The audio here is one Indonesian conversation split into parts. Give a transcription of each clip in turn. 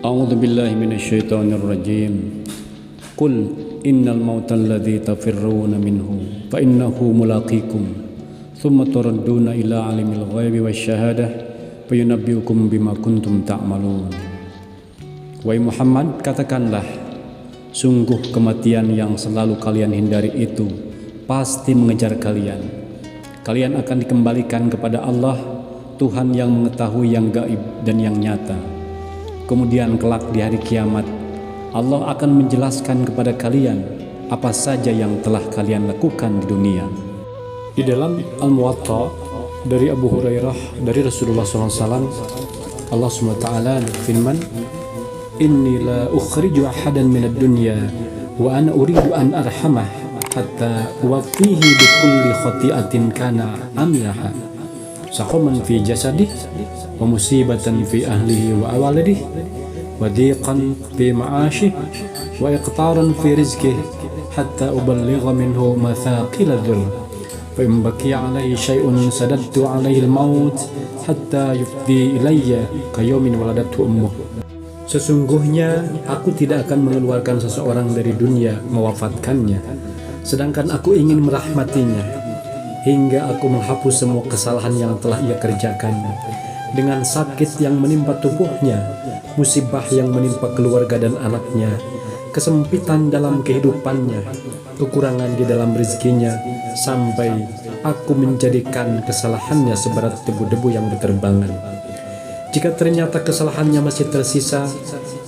أعوذ بالله من الشيطان الرجيم قل إن الموت الذي تفرون منه فإنه ملاقيكم ثم تردون إلى عالم الغيب والشهادة فينبئكم بما كنتم تعملون. Wahai Muhammad, katakanlah, sungguh kematian yang selalu kalian hindari itu pasti mengejar kalian. Kalian akan dikembalikan kepada Allah, Tuhan yang mengetahui yang gaib dan yang nyata. Kemudian kelak di hari kiamat, Allah akan menjelaskan kepada kalian apa saja yang telah kalian lakukan di dunia. Di dalam Al-Muwatta dari Abu Hurairah dari Rasulullah SAW, Allah SWT berfirman, Inni la ukhriju ahadan minad dunya wa ana uridu an arhamah hatta wafihi bikulli khati'atin kana amilaha sahuman fi jasadih wa musibatan fi ahlihi wa awalidih wa diqan fi ma'ashih wa iqtaran fi rizkih hatta uballigha minhu mathaqila dhul fa in baqiya alayhi shay'un sadadtu alayhi al-maut hatta yufdi ilayya kayawmin waladathu ummuh. Sesungguhnya aku tidak akan mengeluarkan seseorang dari dunia mewafatkannya, sedangkan aku ingin merahmatinya hingga aku menghapus semua kesalahan yang telah ia kerjakan. Dengan sakit yang menimpa tubuhnya, musibah yang menimpa keluarga dan anaknya, kesempitan dalam kehidupannya, kekurangan di dalam rezekinya, sampai aku menjadikan kesalahannya seberat debu-debu yang berterbangan. Jika ternyata kesalahannya masih tersisa,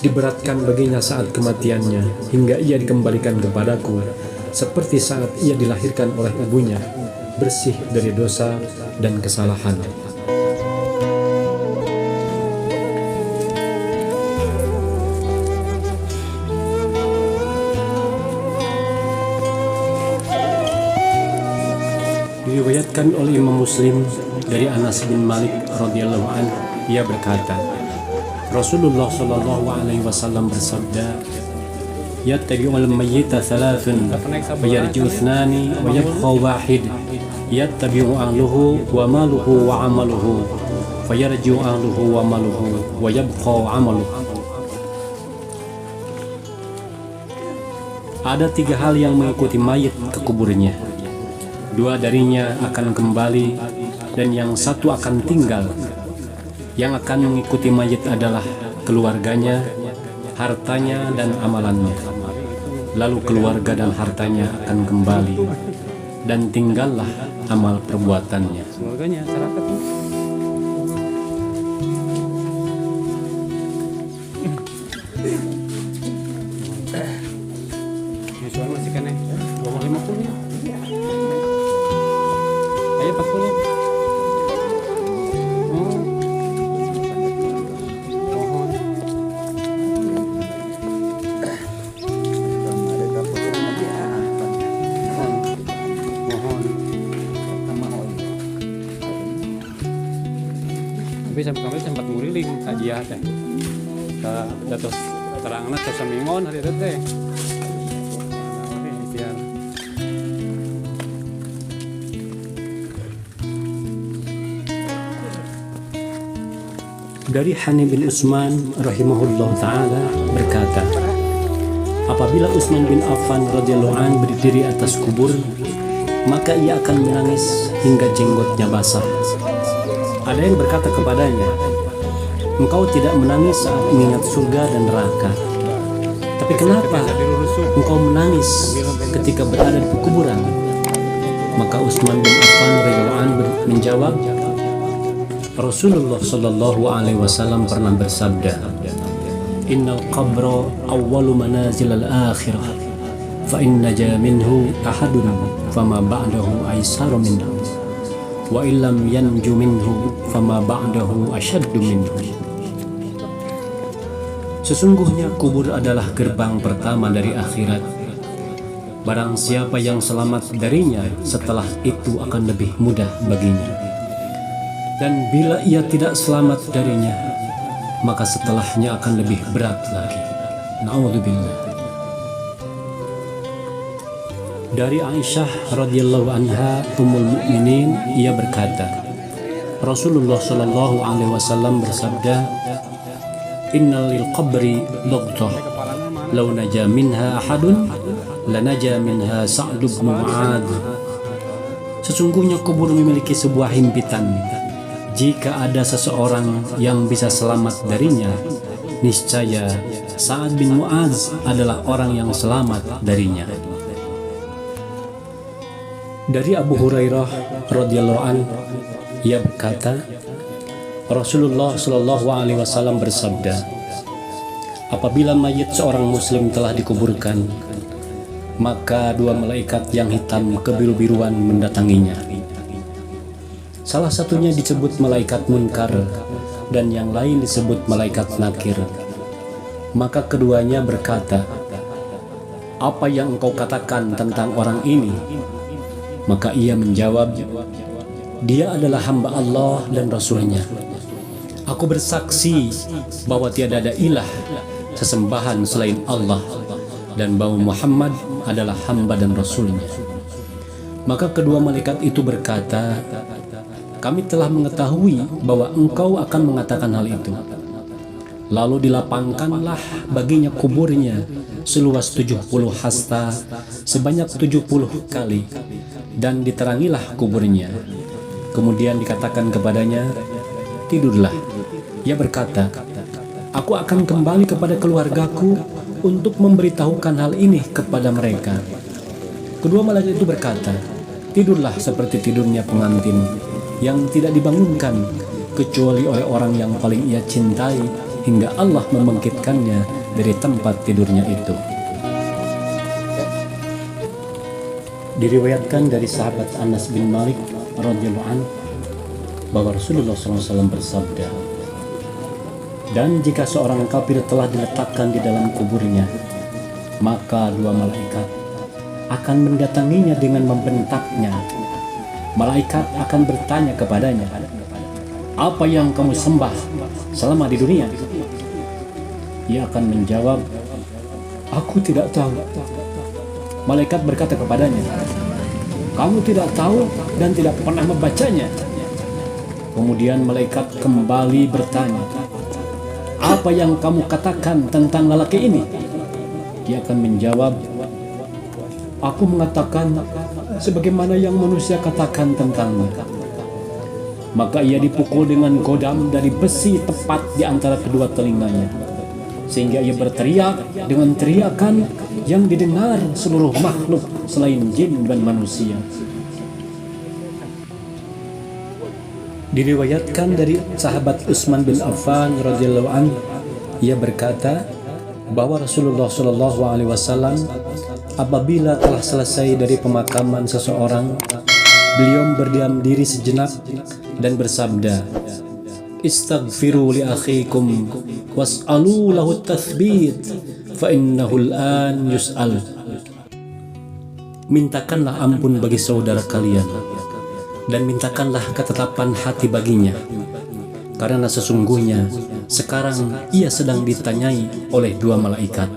diberatkan baginya saat kematiannya hingga ia dikembalikan kepadaku seperti saat ia dilahirkan oleh ibunya, bersih dari dosa dan kesalahan. Diriwayatkan oleh Imam Muslim dari Anas bin Malik radhiyallahu anhu, ia berkata, Rasulullah sallallahu alaihi wasallam bersabda, yattabi'ul mayyita thalathun wa yarji'u ithnani wa yabqa wahid, yattabi'u ahluhu wa maluhu wa amaluhu fa yarji'u ahluhu wa maluhu wa yabqa amaluhu. Ada tiga hal yang mengikuti mayit ke kuburnya. Dua darinya akan kembali dan yang satu akan tinggal. Yang akan mengikuti mayit adalah keluarganya, hartanya, dan amalannya. Lalu keluarga dan hartanya akan kembali, dan tinggallah amal perbuatannya. Ayo 40. Tapi kami sempat nguriling kajian teh. Datos terangna tos samingon hari itu teh. Dari Hani bin Utsman rahimahullah ta'ala berkata, apabila Utsman bin Affan radhiyallahu an berdiri atas kubur, maka ia akan menangis hingga jenggotnya basah. Ada yang berkata kepadanya, engkau tidak menangis saat mengingat surga dan neraka, tapi kenapa engkau menangis ketika berada di kuburan? Maka Utsman bin Affan radhiyallahu an menjawab, Rasulullah sallallahu alaihi wasallam pernah bersabda, Innal qabra awwalu manazil al-akhirah, fa in naja minhu ahadun fama ba'dahu aisaru minhu, wa illam yanju minhu fama ba'dahu ashaddu minhu. Sesungguhnya kubur adalah gerbang pertama dari akhirat. Barang siapa yang selamat darinya, setelah itu akan lebih mudah baginya. Dan bila ia tidak selamat darinya, maka setelahnya akan lebih berat lagi. Na'udzubillah. Dari Aisyah radhiyallahu anha ummul mukminin, ia berkata, Rasulullah sallallahu alaihi wasallam bersabda, innal lil qabri lughah law naja minha ahadun lanaja minha Sa'd bin Mu'adz. Sesungguhnya kubur memiliki sebuah himpitan. Jika ada seseorang yang bisa selamat darinya, niscaya Sa'd bin Mu'adz adalah orang yang selamat darinya. Dari Abu Hurairah radhiyallahu an, ia berkata, Rasulullah Shallallahu alaihi wasallam bersabda, apabila mayit seorang muslim telah dikuburkan, maka dua malaikat yang hitam kebiru-biruan mendatanginya. Salah satunya disebut malaikat Munkar dan yang lain disebut malaikat Nakir. Maka keduanya berkata, apa yang engkau katakan tentang orang ini? Maka ia menjawab, dia adalah hamba Allah dan Rasulnya. Aku bersaksi bahwa tiada ada ilah sesembahan selain Allah dan bahwa Muhammad adalah hamba dan Rasulnya. Maka kedua malaikat itu berkata, kami telah mengetahui bahwa engkau akan mengatakan hal itu. Lalu dilapangkanlah baginya kuburnya seluas 70 hasta sebanyak 70 kali dan diterangilah kuburnya. Kemudian dikatakan kepadanya, tidurlah. Ia berkata, aku akan kembali kepada keluargaku untuk memberitahukan hal ini kepada mereka. Kedua malaikat itu berkata, tidurlah seperti tidurnya pengantin yang tidak dibangunkan kecuali oleh orang yang paling ia cintai hingga Allah membangkitkannya dari tempat tidurnya itu. Diriwayatkan dari sahabat Anas bin Malik radhiyallahu anhu bahwa Rasulullah SAW bersabda, dan jika seorang kafir telah diletakkan di dalam kuburnya, maka dua malaikat akan mendatanginya dengan membentaknya. Malaikat akan bertanya kepadanya, apa yang kamu sembah selama di dunia? Ia akan menjawab, aku tidak tahu. Malaikat berkata kepadanya, kamu tidak tahu dan tidak pernah membacanya. Kemudian malaikat kembali bertanya, apa yang kamu katakan tentang lelaki ini? Dia akan menjawab, aku mengatakan sebagaimana yang manusia katakan tentangmu. Maka ia dipukul dengan godam dari besi tepat di antara kedua telinganya, sehingga ia berteriak dengan teriakan yang didengar seluruh makhluk selain jin dan manusia. Diriwayatkan dari sahabat Utsman bin Affan radhiyallahu anhu, ia berkata bahwa Rasulullah Shallallahu alaihi wasallam apabila telah selesai dari pemakaman seseorang, beliau berdiam diri sejenak dan bersabda, istaghfiru li akhikum was'alu lahu tathbit fa innahu al-an yus'al. Mintakanlah ampun bagi saudara kalian dan mintakanlah ketetapan hati baginya, karena sesungguhnya sekarang ia sedang ditanyai oleh dua malaikat.